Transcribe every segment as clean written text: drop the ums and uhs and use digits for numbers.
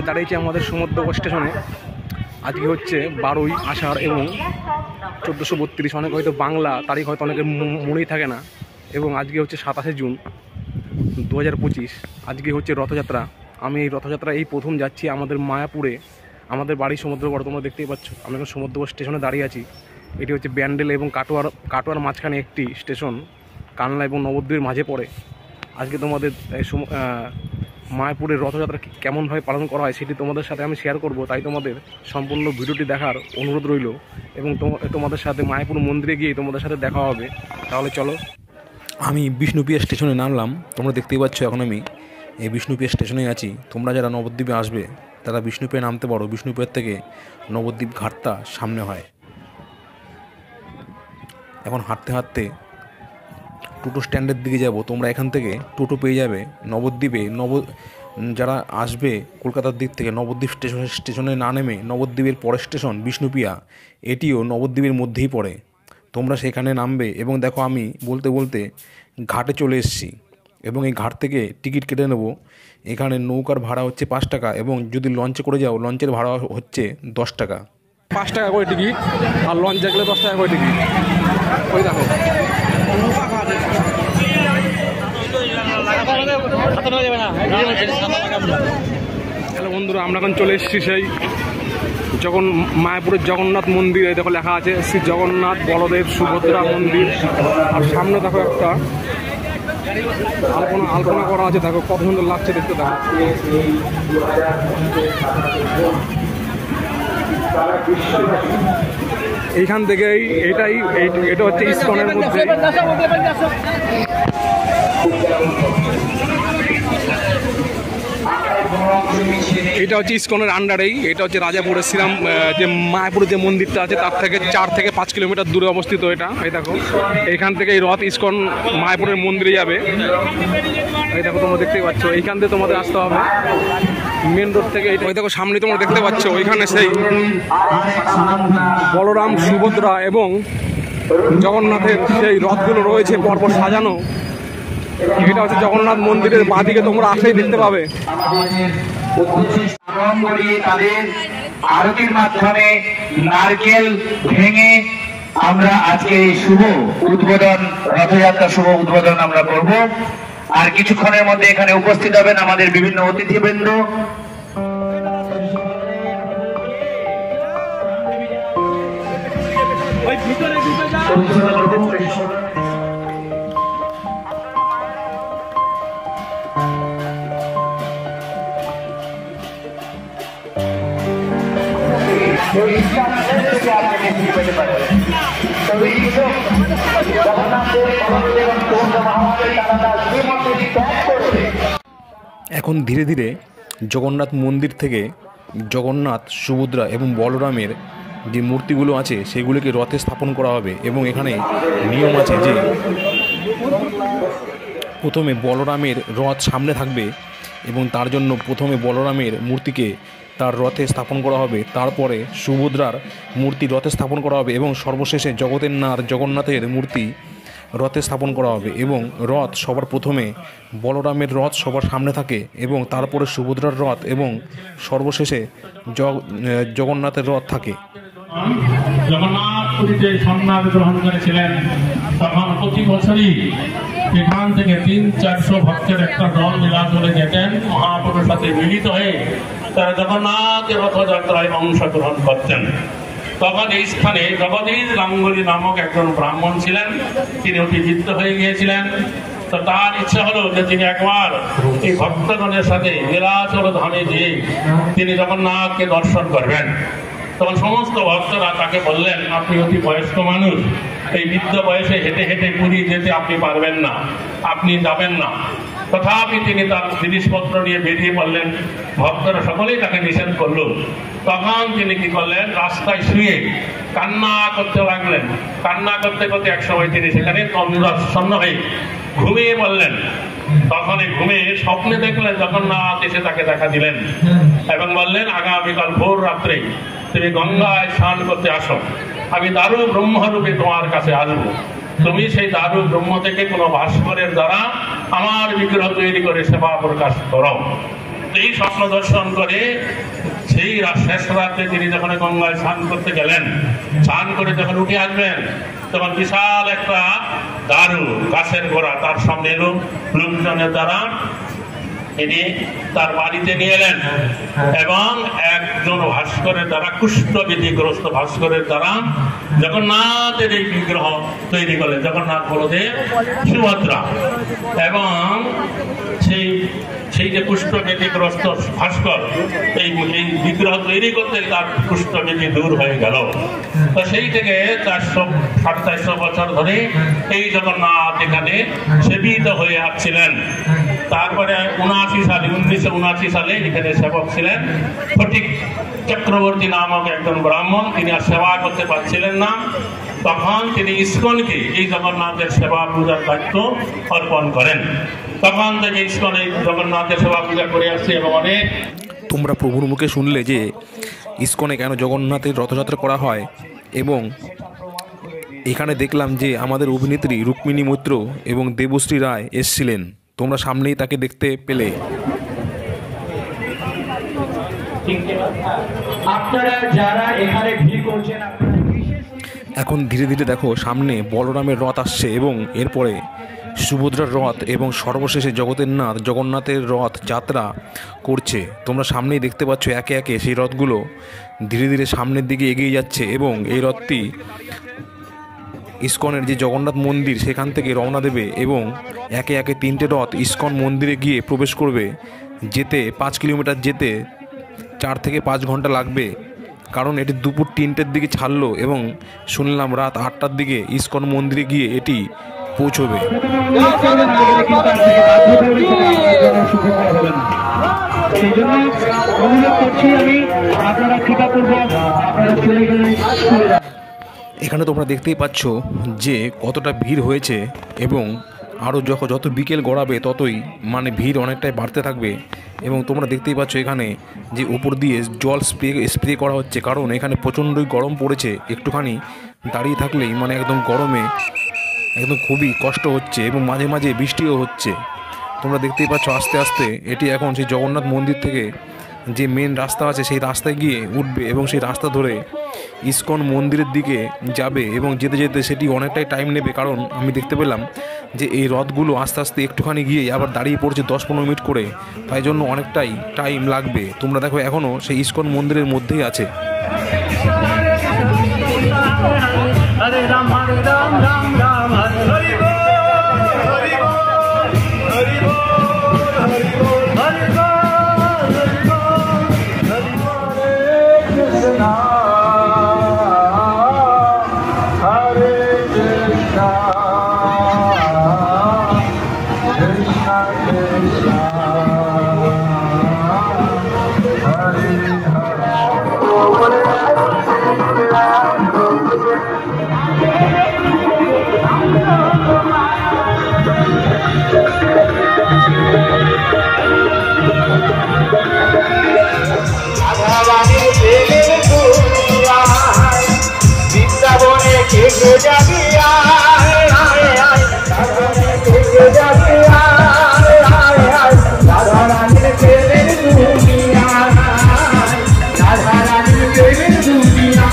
আমি দাঁড়িয়েছি আমাদের সমুদ্র স্টেশনে। আজকে হচ্ছে 12ই আষাঢ় এবং 1432। অনেক হয়তো বাংলা তারিখ হয়তো অনেকের মনেই থাকে না। এবং আজকে হচ্ছে 27শে জুন 2025। আজকে হচ্ছে রথযাত্রা। আমি এই রথযাত্রা এই প্রথম যাচ্ছি আমাদের মায়াপুরে। আমাদের বাড়ি সমুদ্রগড়, তোমরা দেখতেই পাচ্ছ। আমি এখন সমুদ্রগড় স্টেশনে দাঁড়িয়ে আছি। এটি হচ্ছে ব্যান্ডেল এবং কাটোয়ার মাঝখানে একটি স্টেশন, কানলা এবং নবদ্বীপের মাঝে পড়ে। আজকে তোমাদের মায়াপুরের রথযাত্রা কেমনভাবে পালন করা হয় সেটি তোমাদের সাথে আমি শেয়ার করব। তাই তোমাদের সম্পূর্ণ ভিডিওটি দেখার অনুরোধ রইল এবং তোমাদের সাথে মায়াপুর মন্দিরে গিয়ে তোমাদের সাথে দেখা হবে। তাহলে চলো। আমি বিষ্ণুপ্রিয়া স্টেশনে নামলাম। তোমরা দেখতেই পাচ্ছ এখন আমি এই বিষ্ণুপ্রিয়া স্টেশনে আছি। তোমরা যারা নবদ্বীপে আসবে তারা বিষ্ণুপ্রিয়া নামতে পারো। বিষ্ণুপ্রিয়ার থেকে নবদ্বীপ ঘাটটা সামনে হয়। এখন হাঁটতে হাঁটতে টোটো স্ট্যান্ডের দিকে যাব। তোমরা এখান থেকে টোটো পেয়ে যাবে নবদ্বীপে। যারা আসবে কলকাতার দিক থেকে নবদ্বীপ স্টেশনে না নেমে নবদ্বীপের পরের স্টেশন বিষ্ণুপ্রিয়া, এটিও নবদ্বীপের মধ্যেই পড়ে। তোমরা সেখানে নামবে এবং দেখো আমি বলতে বলতে ঘাটে চলে এসেছি এবং এই ঘাট থেকে টিকিট কেটে নেব। এখানে নৌকার ভাড়া হচ্ছে 5 টাকা এবং যদি লঞ্চে করে যাও লঞ্চের ভাড়া হচ্ছে 10 টাকা। 5 টাকা করে টিকিট, আর লঞ্চে গেলে 10 টাকা করে টিকিট। ওই দেখো হ্যালো বন্ধুরা, আমরা এখন চলে এসেছি সেই মায়াপুরের জগন্নাথ মন্দির। এই দেখো লেখা আছে শ্রী জগন্নাথ বলদেব সুভদ্রা মন্দির। আর সামনে দেখো একটা আলপনা করা আছে। দেখো কত সুন্দর লাগছে দেখতে। দেখো এইখান থেকেই এটা হচ্ছে ইসকনের মধ্যে। এটা হচ্ছে ইসকনের আন্ডারেই। এটা হচ্ছে রাজাপুরের শ্রীরাম যে মায়াপুরের যে মন্দিরটা আছে তার থেকে 4 থেকে 5 কিলোমিটার দূরে অবস্থিত এটা। এই দেখো এইখান থেকে এই রথ ইসকন মায়াপুরের মন্দিরে যাবে। এই দেখো তোমরা দেখতেই পাচ্ছ। এইখান থেকে তোমাদের আসতে হবে মেন রোড থেকে। ওই দেখো সামনে তোমরা দেখতে পাচ্ছ ওইখানে সেই বলরাম সুভদ্রা এবং জগন্নাথের সেই রথগুলো রয়েছে পরপর সাজানো। এটা হচ্ছে জগন্নাথ মন্দিরের বাঁদিকে, তোমরা আসলেই দেখতে পাবে। তাদের আরতির মাধ্যমে নারকেল ভেঙে আমরা আজকে শুভ উদ্বোধন, রথযাত্রা শুভ উদ্বোধন আমরা করব। আর কিছুক্ষণের মধ্যে এখানে উপস্থিত হবেন আমাদের বিভিন্ন অতিথিবৃন্দ। এখন ধীরে ধীরে জগন্নাথ মন্দির থেকে জগন্নাথ, সুভদ্রা এবং বলরামের যে মূর্তিগুলো আছে সেগুলিকে রথে স্থাপন করা হবে। এবং এখানে নিয়ম আছে যে প্রথমে বলরামের রথ সামনে থাকবে এবং তার জন্য প্রথমে বলরামের মূর্তিকে তার রথে স্থাপন করা হবে, তারপরে সুভদ্রার মূর্তি রথে স্থাপন করা হবে এবং সর্বশেষে জগতের নাথ জগন্নাথের মূর্তি রথে স্থাপন করা হবে। এবং রথ সবার প্রথমে বলরামের রথ সবার সামনে থাকে এবং তারপরে সুভদ্রার রথ এবং সর্বশেষে জগন্নাথের রথ থাকে। জগন্নাথ পুরীতে সন্ন্যাস গ্রহণ করেছিলেন তখন প্রতি বছরই এখান থেকে 300-400 ভক্তের একটা দল মিলা চলে যেতেন মহাপ্রভুর সাথে মিলিত হয়ে তারা জগন্নাথের রথযাত্রায় অংশগ্রহণ করতেন। তখন এই স্থানে জগদীশ গাঙ্গুলী নামক একজন ব্রাহ্মণ ছিলেন, তিনি অতিচিত্ত হয়ে গিয়েছিলেন। তো তার ইচ্ছা হলো যে তিনি একবার এই ভক্তগণের সাথে নীলাচল ধামে গিয়ে তিনি জগন্নাথকে দর্শন করবেন। তখন সমস্ত ভক্তরা তাকে বললেন, আপনি অতি বয়স্ক মানুষ, এই বৃদ্ধ বয়সে হেঁটে হেঁটে পুরী যেতে আপনি পারবেন না, আপনি যাবেন না। তথাপি তিনি তার জিনিসপত্র নিয়ে বেরিয়ে পড়লেন। ভক্তরা সকলেই তাকে নিষেধ করলো। তখন তিনি কি করলেন, রাস্তায় শুয়ে কান্না করতে লাগলেন। কান্না করতে করতে একসময় তিনি সেখানে তন্দ্রাচ্ছন্ন হয়ে ঘুমিয়ে পড়লেন। তখন এই ঘুমে স্বপ্নে দেখলেন জগন্নাথ এসে তাকে দেখা দিলেন এবং বললেন, আগামীকাল ভোর রাত্রে তুমি গঙ্গায় স্নান করতে আসো, আমি দারু ব্রহ্মরূপে তোমার কাছে আসবো। তুমি সেই দারু ব্রহ্ম থেকে কোনো ভাস্করের দ্বারা আমার বিগ্রহ তৈরি করে সেবা প্রকাশ করো। এই স্বপ্ন দর্শন করে সেই শেষ রাতে তিনি যখন গঙ্গায় স্নান করতে গেলেন, স্নান করে যখন উঠে আসবেন তখন বিশাল একটা দারু গাছের গোড়া তার সামনে এলো। লোকজনের দ্বারা তিনি তার বাড়িতে নিয়ে এলেন এবং একজন ভাস্করের দ্বারা, কুষ্ঠবিধিগ্রস্ত ভাস্করের দ্বারা জগন্নাথের এই বিগ্রহ তৈরি করলেন, জগন্নাথ বলদেব সুভদ্রা। এবং সেই যে কুষ্ঠবিধিগ্রস্ত ভাস্কর এই বিগ্রহ তৈরি করতে তার কুষ্ঠবিধি দূর হয়ে গেল। তো সেই থেকে 400-450 বছর ধরে এই জগন্নাথ এখানে সেবিত হয়ে আসছিলেন। তারপরে 1979 সালে এখানে সেবক ছিলেন ফটিক চক্রবর্তী নামক একজন ব্রাহ্মণ। তিনি আর সেবা করতে পারছিলেন না, তখন তিনি ইস্কনকে এই জগন্নাথের সেবা পূজার দায়িত্ব অর্পণ করেন। তখন থেকে ইস্কন এই জগন্নাথের সেবা পূজা করে আসছে। এবং অনেক তোমরা প্রভুর মুখে শুনলে যে ইস্কনে কেন জগন্নাথের রথযাত্রা করা হয়, এবং এখানে দেখলাম যে আমাদের অভিনেত্রী রুক্মিণী মৈত্র এবং দেবশ্রী রায় এসছিলেন। তোমরা সামনেই তাকে দেখতে পেলে। আপনারা যারা এখানে ভিড় করছেন, এখন ধীরে ধীরে দেখো সামনে বলরামের রথ আসছে এবং এরপরে সুভদ্রার রথ এবং সর্বশেষে জগতের নাথ জগন্নাথের রথ যাত্রা করছে। তোমরা সামনেই দেখতে পাচ্ছ একে একে সেই রথগুলো ধীরে ধীরে সামনের দিকে এগিয়ে যাচ্ছে এবং এই রথটি ইস্কনের যে জগন্নাথ মন্দির সেখান থেকে রওনা দেবে এবং একে একে 3টে রথ ইস্কন মন্দিরে গিয়ে প্রবেশ করবে। যেতে 5 কিলোমিটার যেতে 4 থেকে 5 ঘন্টা লাগবে, কারণ এটি দুপুর 3টের দিকে ছাড়লো এবং শুনলাম রাত 8টার দিকে ইস্কন মন্দিরে গিয়ে এটি পৌঁছবে। এখানে তোমরা দেখতেই পাচ্ছ যে কতটা ভিড় হয়েছে এবং আরও যত বিকেল গড়াবে ততই ভিড় অনেকটাই বাড়তে থাকবে। এবং তোমরা দেখতেই পাচ্ছ এখানে যে উপর দিয়ে জল স্প্রে করা হচ্ছে, কারণ এখানে প্রচণ্ডই গরম পড়েছে। একটুখানি দাঁড়িয়ে থাকলেই একদম গরমে একদম খুবই কষ্ট হচ্ছে এবং মাঝে মাঝে বৃষ্টিও হচ্ছে। তোমরা দেখতেই পাচ্ছ আস্তে আস্তে এটি এখন সেই জগন্নাথ মন্দির থেকে যে মেন রাস্তা আছে সেই রাস্তায় গিয়ে উঠবে এবং সেই রাস্তা ধরে ইস্কন মন্দিরের দিকে যাবে এবং যেতে যেতে সেটি অনেকটাই টাইম নেবে, কারণ আমি দেখতে পেলাম যে এই রথগুলো আস্তে আস্তে একটুখানি গিয়ে আবার দাঁড়িয়ে পড়ছে 10-15 মিনিট করে, তাই জন্য অনেকটাই টাইম লাগবে। তোমরা দেখো এখনও সেই ইস্কন মন্দিরের মধ্যেই আছে। হরে রাম হরে রাম রাম রাম হরে হরি বল হরি বল হরি বল হরি বল হরি বল হরি বল হরি বল কৃষ্ণ হরে কৃষ্ণ কৃষ্ণ কৃষ্ণ হরে বৃন্দাবনে কে কে যাবি আয় আয় আয় কে কে যাবি আয় আয় আয় রাধা রানীর প্রেমের দুনিয়া রাধা রানীর প্রেমের দুনিয়া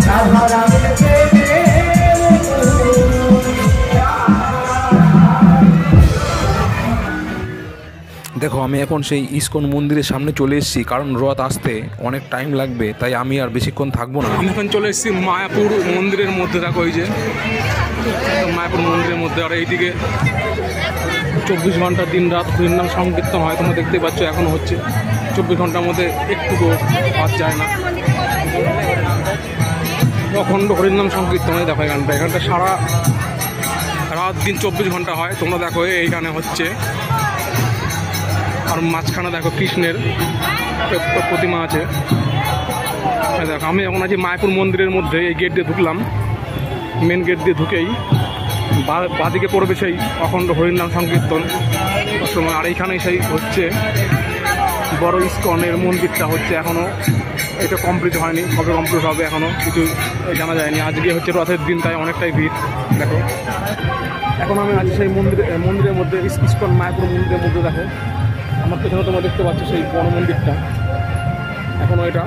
রাধা রানীর প্রেমের দুনিয়া। দেখো আমি এখন সেই ইস্কন মন্দিরের সামনে চলে এসেছি, কারণ রথ আসতে অনেক টাইম লাগবে, তাই আমি আর বেশিক্ষণ থাকবো না। আমি এখন চলে এসেছি মায়াপুর মন্দিরের মধ্যে। দেখো এই যে মায়াপুর মন্দিরের মধ্যে, আর এইদিকে 24 ঘন্টা দিন রাত হরিনাম সংকীর্তন হয়। তোমরা দেখতে পাচ্ছ এখনও হচ্ছে। 24 ঘন্টার মধ্যে একটুকু বাদ যায় না। অখণ্ড হরিনাম সংকীর্তন হয়। দেখো এখানটা সারা রাত দিন 24 ঘন্টা হয়। তোমরা দেখো এইখানে হচ্ছে, আর মাঝখানে দেখো কৃষ্ণের প্রতিমা আছে। দেখো আমি এখন আছি মায়াপুর মন্দিরের মধ্যে। এই গেট দিয়ে ঢুকলাম, মেন গেট দিয়ে ঢুকেই বাদিকে পড়বে সেই অখণ্ড হরিনাম সংকীর্তন সময়। আর এইখানেই সেই হচ্ছে বড় ইস্কনের মন্দিরটা হচ্ছে। এখনও এটা কমপ্লিট হয়নি, কবে কমপ্লিট হবে এখনও কিছু জানা যায়নি। আজকে হচ্ছে রথের দিন, তাই অনেকটাই ভিড়। দেখো এখন আমি আছি সেই মন্দিরের মধ্যে, ইস্কন মায়াপুর মন্দিরের মধ্যে। দেখো আমার পেছনে তোমরা দেখতে পাচ্ছ সেই বড় মন্দিরটা, এখনও এটা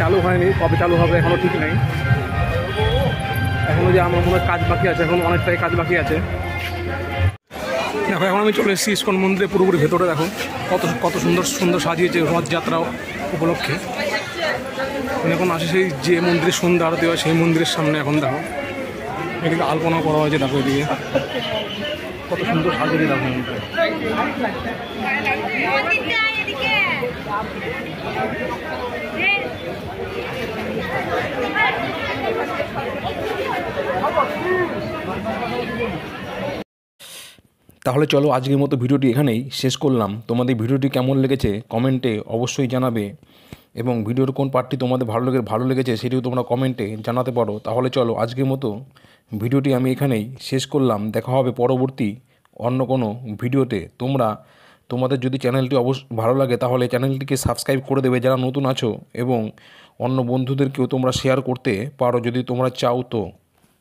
চালু হয়নি, কবে চালু হবে এখনও ঠিক নেই। এখনও যে আমার মনে হয় কাজ বাকি আছে, এখন অনেকটাই কাজ বাকি আছে। দেখো এখন আমি চলে এসেছি ইস্কন মন্দিরে পুরোপুরি ভেতরে। দেখো কত কত সুন্দর সুন্দর সাজিয়েছে রথযাত্রা উপলক্ষে। এখন আসে সেই যে মন্দিরের সন্ধ্যা আরতি হয় সেই মন্দিরের সামনে। এখন দেখো এদিকে আলপনা করা হয়েছে, দেখো এদিকে কত সুন্দর সাজিয়ে দেখো। তাহলে চলো আজকের মতো ভিডিওটি এখানেই শেষ করলাম। তোমাদের ভিডিওটি কেমন লেগেছে কমেন্টে অবশ্যই জানাবে, এবং ভিডিওর কোন পার্টটি তোমাদের ভালো লেগেছে সেটিও তোমরা কমেন্টে জানাতে পারো। তাহলে চলো আজকের মতো ভিডিওটি আমি এখানেই শেষ করলাম। দেখা হবে পরবর্তী অন্য কোনো ভিডিওতে। তোমাদের যদি চ্যানেলটি ভালো লাগে তাহলে চ্যানেলটিকে সাবস্ক্রাইব করে দেবে যারা নতুন আছো, এবং অন্য বন্ধুদেরকেও তোমরা শেয়ার করতে পারো যদি তোমরা চাও তো।